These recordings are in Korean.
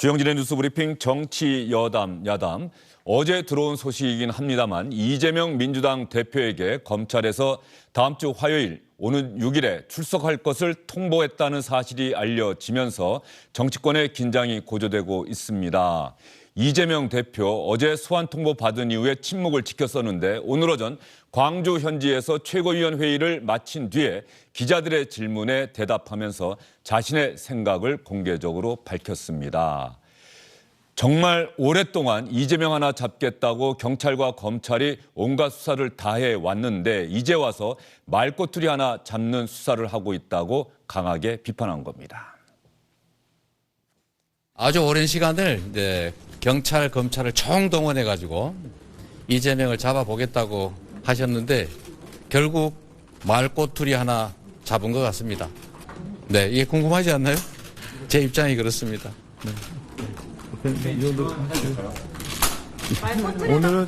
주영진의 뉴스브리핑 정치 여담 야담. 어제 들어온 소식이긴 합니다만 이재명 민주당 대표에게 검찰에서 다음 주 화요일 오는 6일에 출석할 것을 통보했다는 사실이 알려지면서 정치권의 긴장이 고조되고 있습니다. 이재명 대표 어제 소환 통보 받은 이후에 침묵을 지켰었는데 오늘 오전 광주 현지에서 최고위원 회의를 마친 뒤에 기자들의 질문에 대답하면서 자신의 생각을 공개적으로 밝혔습니다. 정말 오랫동안 이재명 하나 잡겠다고 경찰과 검찰이 온갖 수사를 다해 왔는데 이제 와서 말꼬투리 하나 잡는 수사를 하고 있다고 강하게 비판한 겁니다. 아주 오랜 시간을 경찰, 검찰을 총동원해가지고 이재명을 잡아보겠다고 하셨는데 결국 말꼬투리 하나 잡은 것 같습니다. 네, 이게 궁금하지 않나요? 제 입장이 그렇습니다. 네. 오늘은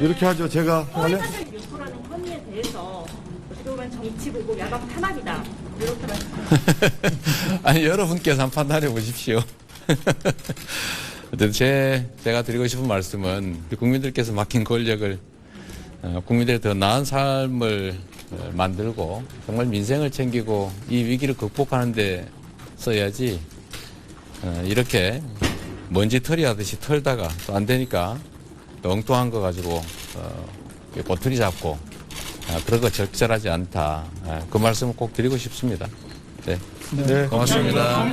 이렇게 하죠. 제가 허위사실 유포라는 혐의에 대해서 어떻게 보면 정치 보복 야당 탄압이다 이렇게 말씀. 아니 여러분께서 한번 판단해 보십시오. 제가 드리고 싶은 말씀은 국민들께서 맡긴 권력을 국민들의 더 나은 삶을 만들고 정말 민생을 챙기고 이 위기를 극복하는 데 써야지 이렇게 먼지털이 하듯이 털다가 또 안 되니까 엉뚱한 거 가지고 꼬투리 잡고 그런 거 적절하지 않다. 그 말씀을 꼭 드리고 싶습니다. 네. 네. 고맙습니다.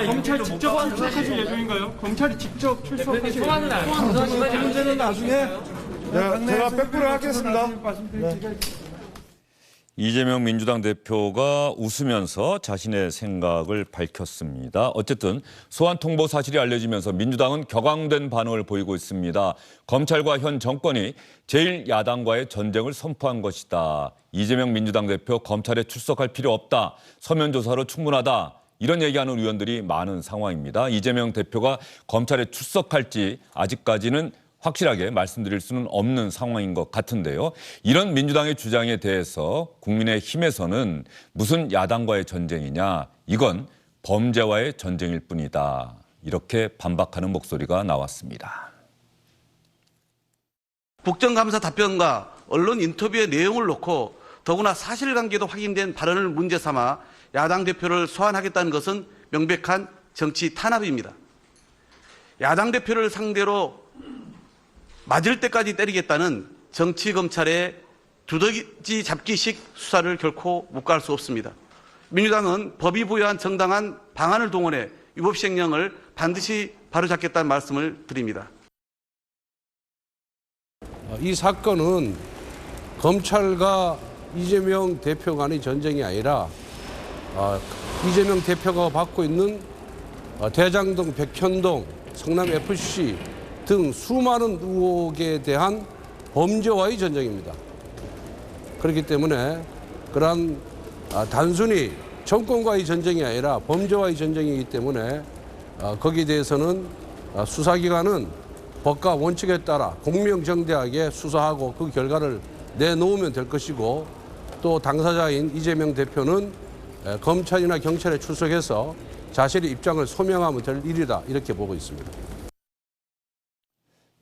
검찰 직접 출석하실 예정인가요? 검찰이 직접 출석하실 예정인가요? 문제는 나중에 제가 100% 하겠습니다. 네. 이재명 민주당 대표가 웃으면서 자신의 생각을 밝혔습니다. 어쨌든 소환 통보 사실이 알려지면서 민주당은 격앙된 반응을 보이고 있습니다. 검찰과 현 정권이 제1야당과의 전쟁을 선포한 것이다. 이재명 민주당 대표 검찰에 출석할 필요 없다. 서면 조사로 충분하다. 이런 얘기하는 의원들이 많은 상황입니다. 이재명 대표가 검찰에 출석할지 아직까지는 확실하게 말씀드릴 수는 없는 상황인 것 같은데요. 이런 민주당의 주장에 대해서 국민의힘에서는 무슨 야당과의 전쟁이냐, 이건 범죄와의 전쟁일 뿐이다. 이렇게 반박하는 목소리가 나왔습니다. 국정감사 답변과 언론 인터뷰의 내용을 놓고 더구나 사실관계도 확인된 발언을 문제 삼아 야당 대표를 소환하겠다는 것은 명백한 정치 탄압입니다. 야당 대표를 상대로 맞을 때까지 때리겠다는 정치검찰의 두더지 잡기식 수사를 결코 묵과할 수 없습니다. 민주당은 법이 부여한 정당한 방안을 동원해 위법시행령을 반드시 바로잡겠다는 말씀을 드립니다. 이 사건은 검찰과 이재명 대표 간의 전쟁이 아니라 이재명 대표가 받고 있는 대장동, 백현동, 성남FC 등 수많은 의혹에 대한 범죄와의 전쟁입니다. 그렇기 때문에 그러한 단순히 정권과의 전쟁이 아니라 범죄와의 전쟁이기 때문에 거기에 대해서는 수사기관은 법과 원칙에 따라 공명정대하게 수사하고 그 결과를 내놓으면 될 것이고 또 당사자인 이재명 대표는 검찰이나 경찰에 출석해서 자신의 입장을 소명하면 될 일이다 이렇게 보고 있습니다.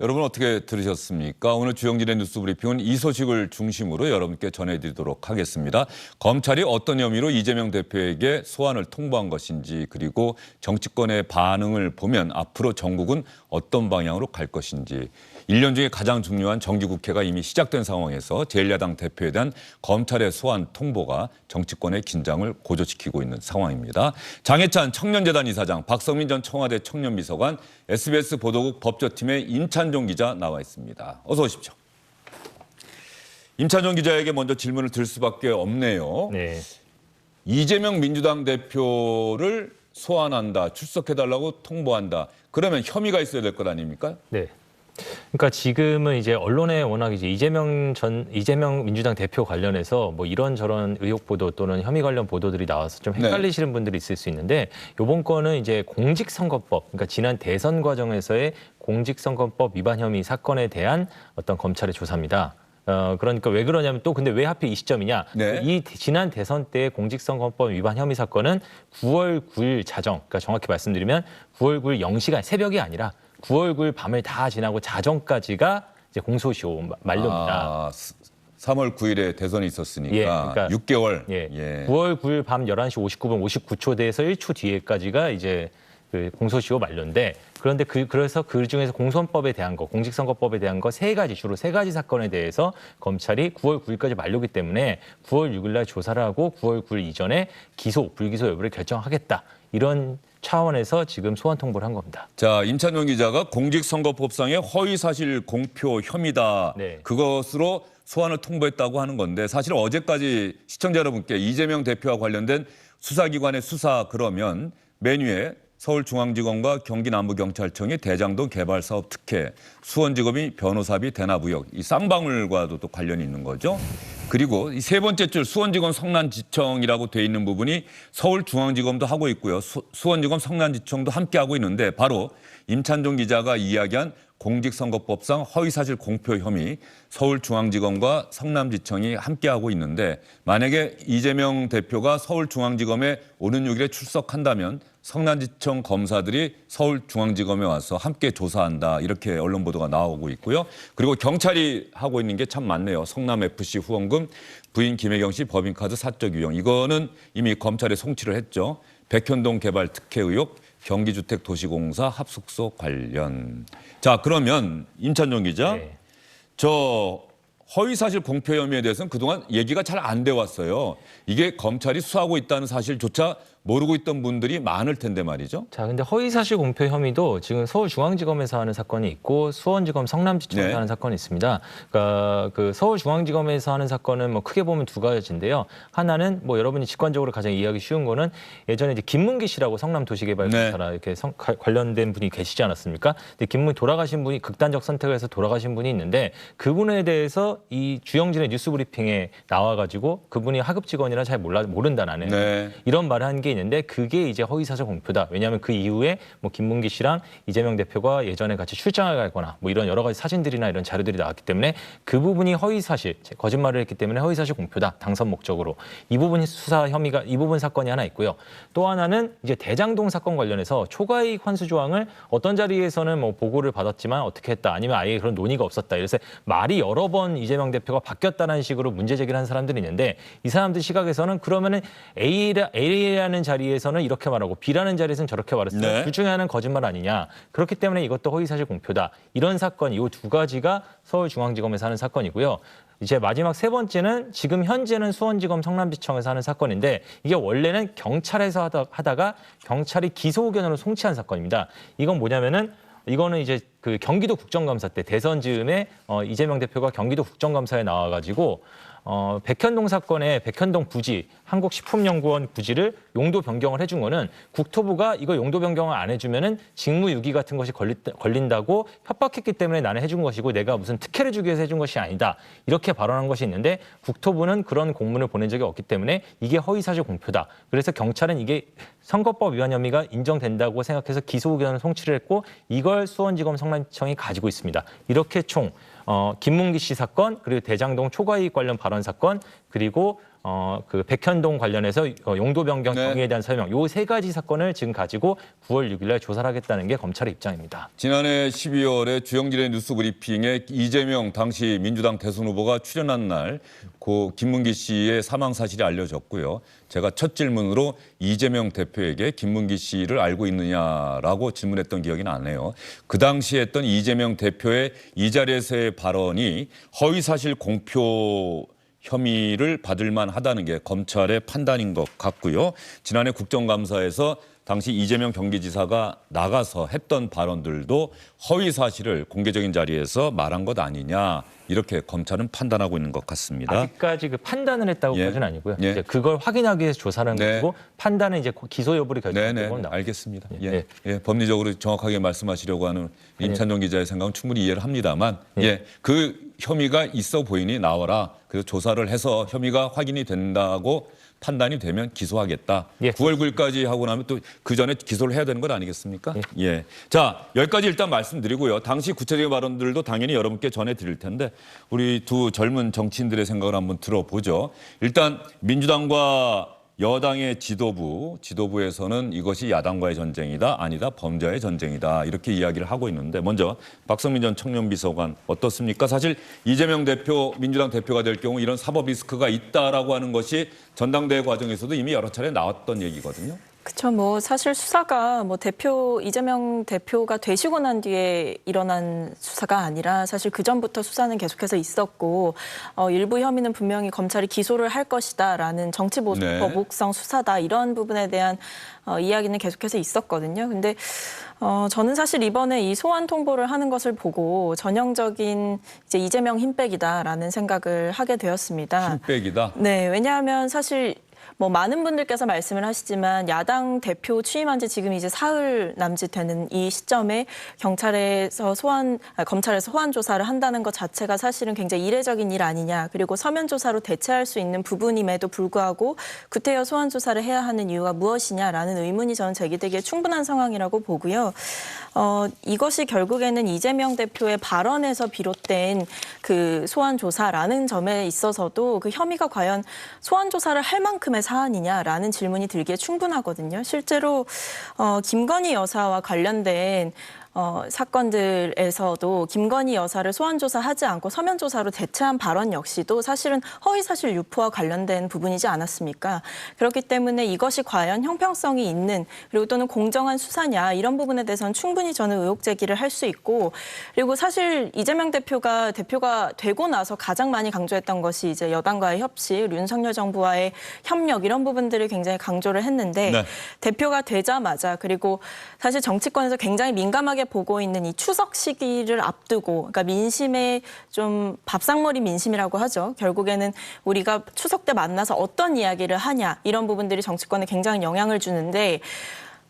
여러분 어떻게 들으셨습니까? 오늘 주영진의 뉴스브리핑은 이 소식을 중심으로 여러분께 전해드리도록 하겠습니다. 검찰이 어떤 혐의로 이재명 대표에게 소환을 통보한 것인지 그리고 정치권의 반응을 보면 앞으로 전국은 어떤 방향으로 갈 것인지 1년 중에 가장 중요한 정기국회가 이미 시작된 상황에서 제1야당 대표에 대한 검찰의 소환 통보가 정치권의 긴장을 고조시키고 있는 상황입니다. 장해찬 청년재단 이사장, 박성민 전 청와대 청년비서관, SBS 보도국 법조팀의 임찬종 기자 나와 있습니다. 어서 오십시오. 임찬종 기자에게 먼저 질문을 드릴 수밖에 없네요. 네. 이재명 민주당 대표를 소환한다, 출석해달라고 통보한다. 그러면 혐의가 있어야 될 것 아닙니까? 네. 그러니까 지금은 이제 언론에 워낙 이제 이재명 민주당 대표 관련해서 뭐 이런저런 의혹 보도 또는 혐의 관련 보도들이 나와서 좀 헷갈리시는 분들이 있을 수 있는데 이번 건은 이제 공직선거법, 그러니까 지난 대선 과정에서의 공직선거법 위반 혐의 사건에 대한 어떤 검찰의 조사입니다. 그러니까 왜 그러냐면 또 근데 왜 하필 이 시점이냐? 네. 이 지난 대선 때 공직선거법 위반 혐의 사건은 9월 9일 자정, 그러니까 정확히 말씀드리면 9월 9일 0시간 새벽이 아니라 9월 9일 밤을 다 지나고 자정까지가 이제 공소시효 만료입니다. 3월 9일에 대선이 있었으니까 예, 그러니까 6개월. 예. 9월 9일 밤 11시 59분 59초 대에서 1초 뒤에까지가 이제 그 공소시효 만료인데 그런데 그래서 그 중에서 공선법에 대한 거, 공직선거법에 대한 거 주로 세 가지 사건에 대해서 검찰이 9월 9일까지 만료기 때문에 9월 6일 날 조사를 하고 9월 9일 이전에 기소, 불기소 여부를 결정하겠다. 이런 차원에서 지금 소환 통보를 한 겁니다. 자, 임찬용 기자가 공직선거법상의 허위사실 공표 혐의다. 네. 그것으로 소환을 통보했다고 하는 건데 사실 어제까지 시청자 여러분께 이재명 대표와 관련된 수사기관의 수사 그러면 메뉴에 서울중앙지검과 경기남부경찰청이 대장동 개발사업 특혜, 수원지검이 변호사비 대납 의혹, 이 쌍방울과도 또 관련이 있는 거죠. 그리고 이 세 번째 줄 수원지검 성남지청이라고 돼 있는 부분이 서울중앙지검도 하고 있고요. 수원지검 성남지청도 함께 하고 있는데 바로 임찬종 기자가 이야기한 공직선거법상 허위사실 공표 혐의 서울중앙지검과 성남지청이 함께하고 있는데 만약에 이재명 대표가 서울중앙지검에 오는 6일에 출석한다면 성남지청 검사들이 서울중앙지검에 와서 함께 조사한다 이렇게 언론 보도가 나오고 있고요. 그리고 경찰이 하고 있는 게 참 많네요. 성남FC 후원금, 부인 김혜경 씨 법인카드 사적 유용. 이거는 이미 검찰에 송치를 했죠. 백현동 개발 특혜 의혹, 경기주택도시공사 합숙소 관련. 자, 그러면 임찬종 기자, 네. 저 허위사실 공표 혐의에 대해서는 그동안 얘기가 잘 안 돼 왔어요. 이게 검찰이 수사하고 있다는 사실조차 모르고 있던 분들이 많을 텐데 말이죠. 자, 근데 허위사실 공표 혐의도 지금 서울중앙지검에서 하는 사건이 있고 수원지검 성남지청에서 네. 하는 사건이 있습니다. 그러니까 그 서울중앙지검에서 하는 사건은 뭐 크게 보면 두 가지인데요. 하나는 뭐 여러분이 직관적으로 가장 이해하기 쉬운 거는 예전에 이제 김문기 씨라고 성남도시개발공사라 네. 이렇게 관련된 분이 계시지 않았습니까? 근데 김문기 돌아가신 분이 극단적 선택을 해서 돌아가신 분이 있는데 그분에 대해서 이 주영진의 뉴스브리핑에 나와가지고 그분이 하급 직원이라 잘 모른다 나는 네. 이런 말을 한 게 있는데 그게 이제 허위사실 공표다. 왜냐하면 그 이후에 뭐 김문기 씨랑 이재명 대표가 예전에 같이 출장을 가거나 뭐 이런 여러 가지 사진들이나 이런 자료들이 나왔기 때문에 그 부분이 허위사실, 거짓말을 했기 때문에 허위사실 공표다. 당선 목적으로. 이 부분 수사 혐의가 이 부분 사건이 하나 있고요. 또 하나는 이제 대장동 사건 관련해서 초과이익 환수 조항을 어떤 자리에서는 뭐 보고를 받았지만 어떻게 했다. 아니면 아예 그런 논의가 없었다. 이래서 말이 여러 번 이재명 대표가 바뀌었다는 식으로 문제 제기를 한 사람들이 있는데 이 사람들 시각에서는 그러면은 A라는 자리에서는 이렇게 말하고 B라는 자리에서는 저렇게 말했어요. 네. 둘 중에 하나는 거짓말 아니냐. 그렇기 때문에 이것도 허위사실 공표다. 이런 사건, 이 두 가지가 서울중앙지검에서 하는 사건이고요. 이제 마지막 세 번째는 지금 현재는 수원지검 성남지청에서 하는 사건인데 이게 원래는 경찰에서 하다가 경찰이 기소 의견으로 송치한 사건입니다. 이건 뭐냐면은 이거는 이제 그 경기도 국정감사 때 대선 즈음에 이재명 대표가 경기도 국정감사에 나와가지고 백현동 사건에 백현동 부지 한국식품연구원 부지를 용도 변경을 해준 거는 국토부가 이거 용도 변경을 안 해주면은 직무유기 같은 것이 걸린다고 협박했기 때문에 나는 해준 것이고 내가 무슨 특혜를 주기 위해서 해준 것이 아니다 이렇게 발언한 것이 있는데 국토부는 그런 공문을 보낸 적이 없기 때문에 이게 허위사실 공표다. 그래서 경찰은 이게 선거법 위반 혐의가 인정된다고 생각해서 기소 의견을 송치를 했고 이걸 수원지검 성남지청이 가지고 있습니다. 이렇게 총 김문기 씨 사건 그리고 대장동 초과이익 관련 발언 사건 그리고 그 백현동 관련해서 용도 변경 네. 정의에 대한 설명 요 세 가지 사건을 지금 가지고 9월 6일 날 조사를 하겠다는 게 검찰의 입장입니다. 지난해 12월에 주영진의 뉴스브리핑에 이재명 당시 민주당 대선 후보가 출연한 날 고 김문기 씨의 사망 사실이 알려졌고요. 제가 첫 질문으로 이재명 대표에게 김문기 씨를 알고 있느냐라고 질문했던 기억이 나네요. 그 당시에 했던 이재명 대표의 이 자리에서의 발언이 허위사실 공표 혐의를 받을 만하다는 게 검찰의 판단인 것 같고요. 지난해 국정감사에서 당시 이재명 경기지사가 나가서 했던 발언들도 허위 사실을 공개적인 자리에서 말한 것 아니냐 이렇게 검찰은 판단하고 있는 것 같습니다. 아직까지 그 판단을 했다고까지는 아니고요. 예. 이제 그걸 확인하기 위해서 조사를 한 네. 것이고 판단은 이제 기소 여부를 결정하는 네네 겁니다. 알겠습니다. 예. 예. 예. 법리적으로 정확하게 말씀하시려고 하는 임찬종 기자의 생각은 충분히 이해를 합니다만 예. 그 혐의가 있어 보이니 나와라. 그래서 조사를 해서 혐의가 확인이 된다고 판단이 되면 기소하겠다. 예. 9월 9일까지 하고 나면 또 그 전에 기소를 해야 되는 것 아니겠습니까? 예. 자, 여기까지 일단 말씀드리고요. 당시 구체적인 발언들도 당연히 여러분께 전해드릴 텐데 우리 두 젊은 정치인들의 생각을 한번 들어보죠. 일단 민주당과 여당의 지도부에서는 이것이 야당과의 전쟁이다, 아니다, 범죄의 전쟁이다 이렇게 이야기를 하고 있는데 먼저 박성민 전 청년비서관 어떻습니까? 사실 이재명 대표, 민주당 대표가 될 경우 이런 사법 리스크가 있다라고 하는 것이 전당대회 과정에서도 이미 여러 차례 나왔던 얘기거든요. 그렇죠. 뭐 사실 수사가 뭐 이재명 대표가 되시고 난 뒤에 일어난 수사가 아니라 사실 그 전부터 수사는 계속해서 있었고 일부 혐의는 분명히 검찰이 기소를 할 것이다라는 정치 보복성 수사다 이런 부분에 대한 이야기는 계속해서 있었거든요. 근데 저는 사실 이번에 이 소환 통보를 하는 것을 보고 전형적인 이제 이재명 힘빼기다라는 생각을 하게 되었습니다. 힘빼기다. 네, 왜냐하면 사실 뭐 많은 분들께서 말씀을 하시지만 야당 대표 취임한 지 지금 이제 사흘 남짓 되는 이 시점에 검찰에서 소환 조사를 한다는 것 자체가 사실은 굉장히 이례적인 일 아니냐. 그리고 서면 조사로 대체할 수 있는 부분임에도 불구하고 구태여 소환 조사를 해야 하는 이유가 무엇이냐라는 의문이 저는 제기되기에 충분한 상황이라고 보고요. 이것이 결국에는 이재명 대표의 발언에서 비롯된 그 소환 조사라는 점에 있어서도 그 혐의가 과연 소환 조사를 할 만큼의 사안이냐라는 질문이 들기에 충분하거든요. 실제로 김건희 여사와 관련된 사건들에서도 김건희 여사를 소환조사하지 않고 서면조사로 대체한 발언 역시도 사실은 허위사실 유포와 관련된 부분이지 않았습니까? 그렇기 때문에 이것이 과연 형평성이 있는 그리고 또는 공정한 수사냐 이런 부분에 대해서는 충분히 저는 의혹 제기를 할 수 있고 그리고 사실 이재명 대표가 되고 나서 가장 많이 강조했던 것이 이제 여당과의 협식, 윤석열 정부와의 협력 이런 부분들을 굉장히 강조를 했는데 네. 대표가 되자마자 그리고 사실 정치권에서 굉장히 민감하게 보고 있는 이 추석 시기를 앞두고 그러니까 민심의 좀 밥상머리 민심이라고 하죠. 결국에는 우리가 추석 때 만나서 어떤 이야기를 하냐 이런 부분들이 정치권에 굉장히 영향을 주는데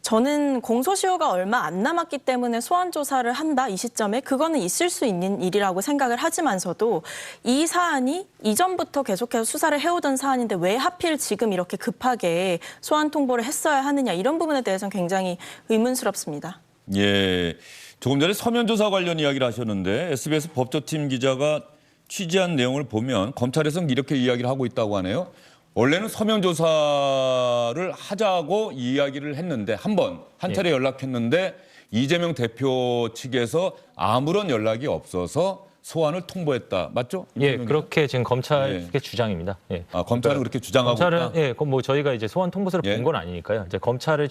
저는 공소시효가 얼마 안 남았기 때문에 소환 조사를 한다 이 시점에 그거는 있을 수 있는 일이라고 생각을 하지만서도 이 사안이 이전부터 계속해서 수사를 해오던 사안인데 왜 하필 지금 이렇게 급하게 소환 통보를 했어야 하느냐 이런 부분에 대해서는 굉장히 의문스럽습니다. 예, 조금 전에 서면조사 관련 이야기를 하셨는데 SBS 법조팀 기자가 취재한 내용을 보면 검찰에서는 이렇게 이야기를 하고 있다고 하네요. 원래는 서면조사를 하자고 이야기를 했는데 한 차례 연락했는데 이재명 대표 측에서 아무런 연락이 없어서 소환을 통보했다. 맞죠? 예, 그렇게 지금 검찰 측의 주장입니다. 예. 아, 검찰은 그렇게 주장하고 검찰은 있다? 예, 뭐 저희가 이제 소환 통보서를 본 건 아니니까요. 이제 검찰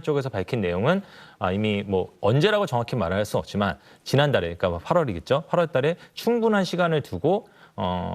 쪽에서 밝힌 내용은 이미 뭐 언제라고 정확히 말할 수는 없지만 지난달에 그러니까 8월이겠죠. 8월달에 충분한 시간을 두고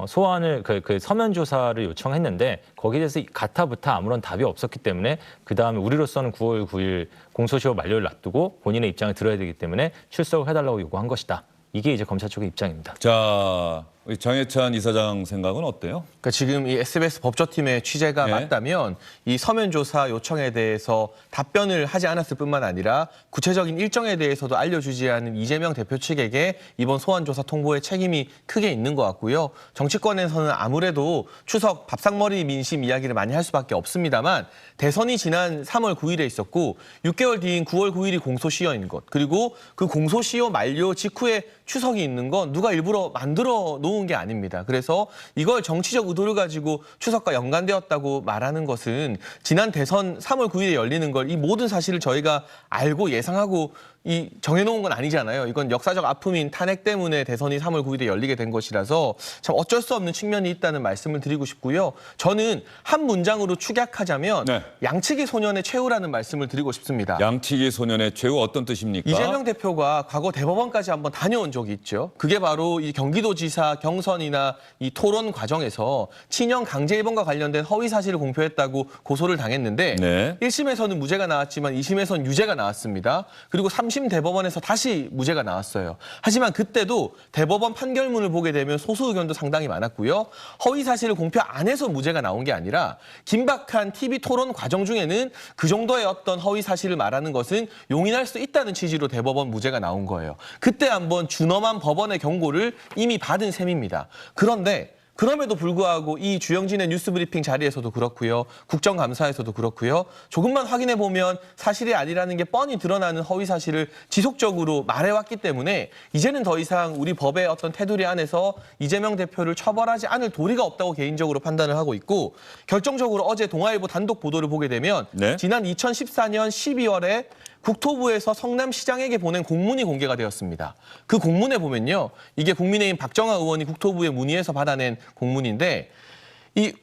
소환을 그 서면 조사를 요청했는데 거기에 대해서 가타부타 아무런 답이 없었기 때문에 그 다음에 우리로서는 9월 9일 공소시효 만료를 놔두고 본인의 입장을 들어야 되기 때문에 출석을 해달라고 요구한 것이다. 이게 이제 검찰 쪽의 입장입니다. 자, 우리 장해찬 이사장 생각은 어때요? 그러니까 지금 이 SBS 법조팀의 취재가 네. 맞다면 이 서면 조사 요청에 대해서 답변을 하지 않았을 뿐만 아니라 구체적인 일정에 대해서도 알려주지 않은 이재명 대표 측에게 이번 소환 조사 통보의 책임이 크게 있는 것 같고요. 정치권에서는 아무래도 추석 밥상머리 민심 이야기를 많이 할 수밖에 없습니다만 대선이 지난 3월 9일에 있었고 6개월 뒤인 9월 9일이 공소시효인 것 그리고 그 공소시효 만료 직후에 추석이 있는 건 누가 일부러 만들어 놓은 게 아닙니다. 그래서 이걸 정치적 의도를 가지고 추석과 연관되었다고 말하는 것은 지난 대선 3월 9일에 열리는 걸 이 모든 사실을 저희가 알고 예상하고 정해놓은 건 아니잖아요. 이건 역사적 아픔인 탄핵 때문에 대선이 3월 9일에 열리게 된 것이라서 참 어쩔 수 없는 측면이 있다는 말씀을 드리고 싶고요. 저는 한 문장으로 축약하자면 네. 양치기 소년의 최후라는 말씀을 드리고 싶습니다. 양치기 소년의 최후 어떤 뜻입니까? 이재명 대표가 과거 대법원까지 한번 다녀온 적이 있죠. 그게 바로 이 경기도지사 경선이나 이 토론 과정에서 친형 강제 입원과 관련된 허위 사실을 공표했다고 고소를 당했는데 네. 1심에서는 무죄가 나왔지만 2심에서는 유죄가 나왔습니다. 그리고 3심 대법원에서 다시 무죄가 나왔어요. 하지만 그때도 대법원 판결문을 보게 되면 소수 의견도 상당히 많았고요. 허위 사실을 공표 안 해서 무죄가 나온 게 아니라 긴박한 TV 토론 과정 중에는 그 정도의 어떤 허위 사실을 말하는 것은 용인할 수 있다는 취지로 대법원 무죄가 나온 거예요. 그때 한번 준엄한 법원의 경고를 이미 받은 셈입니다. 그런데 그럼에도 불구하고 이 주영진의 뉴스브리핑 자리에서도 그렇고요. 국정감사에서도 그렇고요. 조금만 확인해 보면 사실이 아니라는 게 뻔히 드러나는 허위 사실을 지속적으로 말해왔기 때문에 이제는 더 이상 우리 법의 어떤 테두리 안에서 이재명 대표를 처벌하지 않을 도리가 없다고 개인적으로 판단을 하고 있고 결정적으로 어제 동아일보 단독 보도를 보게 되면 네. 지난 2014년 12월에 국토부에서 성남시장에게 보낸 공문이 공개가 되었습니다. 그 공문에 보면요. 이게 국민의힘 박정아 의원이 국토부에 문의해서 받아낸 공문인데 이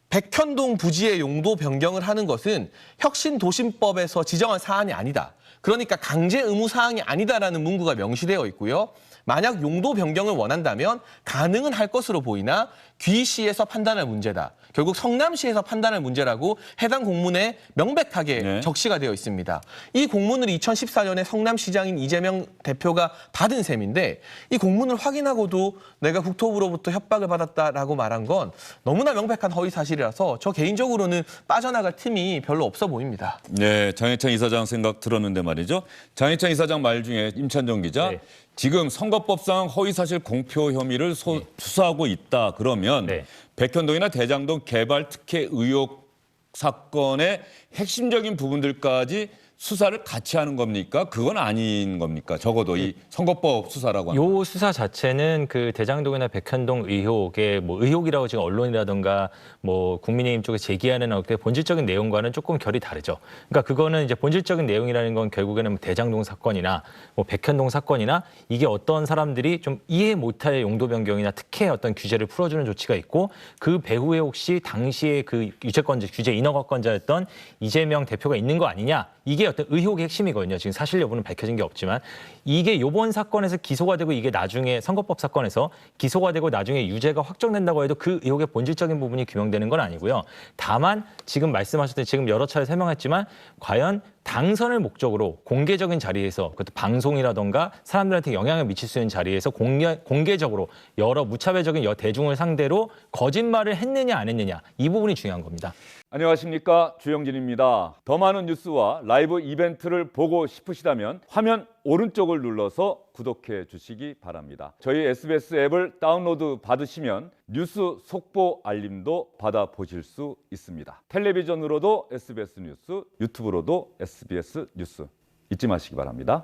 백현동 부지의 용도 변경을 하는 것은 혁신도심법에서 지정한 사안이 아니다. 그러니까 강제 의무 사항이 아니다라는 문구가 명시되어 있고요. 만약 용도 변경을 원한다면 가능은 할 것으로 보이나 귀시에서 판단할 문제다. 결국 성남시에서 판단할 문제라고 해당 공문에 명백하게 네. 적시가 되어 있습니다. 이 공문을 2014년에 성남시장인 이재명 대표가 받은 셈인데 이 공문을 확인하고도 내가 국토부로부터 협박을 받았다라고 말한 건 너무나 명백한 허위 사실이라서 저 개인적으로는 빠져나갈 틈이 별로 없어 보입니다. 네, 장해찬 이사장 생각 들었는데 말이죠. 장해찬 이사장 말 중에 임찬정 기자, 네. 지금 선거법상 허위사실 공표 혐의를 수사하고 있다. 그러면 네. 백현동이나 대장동 개발 특혜 의혹 사건의 핵심적인 부분들까지 수사를 같이 하는 겁니까? 그건 아닌 겁니까? 적어도 이 선거법 수사라고 하는. 요 수사 자체는 그 대장동이나 백현동 의혹의 뭐 의혹이라고 지금 언론이라든가 뭐 국민의힘 쪽에 제기하는 어떤 본질적인 내용과는 조금 결이 다르죠. 그러니까 그거는 이제 본질적인 내용이라는 건 결국에는 뭐 대장동 사건이나 뭐 백현동 사건이나 이게 어떤 사람들이 좀 이해 못할 용도 변경이나 특혜 어떤 규제를 풀어주는 조치가 있고 그 배후에 혹시 당시에 그 유채권자 규제 인허가권자였던 이재명 대표가 있는 거 아니냐. 이게 어떤 의혹의 핵심이거든요. 지금 사실 여부는 밝혀진 게 없지만 이게 이번 사건에서 기소가 되고 이게 나중에 선거법 사건에서 기소가 되고 나중에 유죄가 확정된다고 해도 그 의혹의 본질적인 부분이 규명되는 건 아니고요. 다만 지금 말씀하셨듯이 지금 여러 차례 설명했지만 과연 당선을 목적으로 공개적인 자리에서 그것도 방송이라던가 사람들한테 영향을 미칠 수 있는 자리에서 공개적으로 여러 무차별적인 대중을 상대로 거짓말을 했느냐 안 했느냐 이 부분이 중요한 겁니다. 안녕하십니까, 주영진입니다. 더 많은 뉴스와 라이브 이벤트를 보고 싶으시다면 화면 오른쪽을 눌러서 구독해 주시기 바랍니다. 저희 SBS 앱을 다운로드 받으시면 뉴스 속보 알림도 받아보실 수 있습니다. 텔레비전으로도 SBS 뉴스, 유튜브로도 SBS 뉴스 잊지 마시기 바랍니다.